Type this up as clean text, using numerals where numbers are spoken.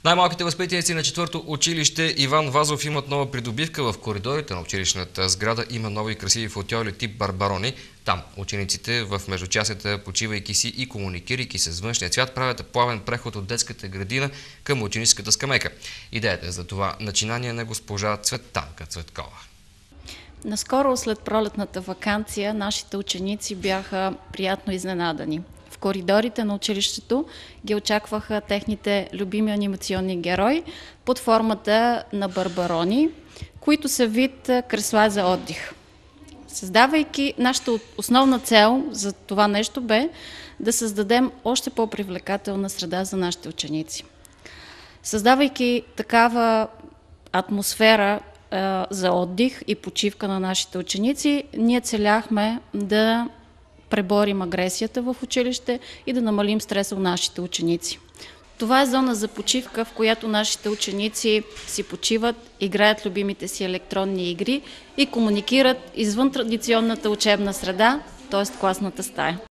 Най-малките възпитаници на 4-то училище Иван Вазов имат нова придобивка. В коридорите на училищната сграда има нови красиви футиоли тип барбарони. Там учениците в междучасията, почивайки си и комуникирайки се с външния свят, правят плавен преход от детската градина към ученическата скамейка. Идеята е за това начинание на госпожа Цветанка Цветкова. Наскоро след пролетната ваканция нашите ученици бяха приятно изненадани. В коридорите на училището ги очакваха техните любими анимационни герои под формата на барбарони, които са вид кресла за отдих. Създавайки, нашата основна цел за това нещо бе да създадем още по-привлекателна среда за нашите ученици. Създавайки такава атмосфера за отдих и почивка на нашите ученици, ние целяхме да преборим агресията в училище и да намалим стреса у нашите ученици. Това е зона за почивка, в която нашите ученици си почиват, играят любимите си електронни игри и комуникират извън традиционната учебна среда, т.е. класната стая.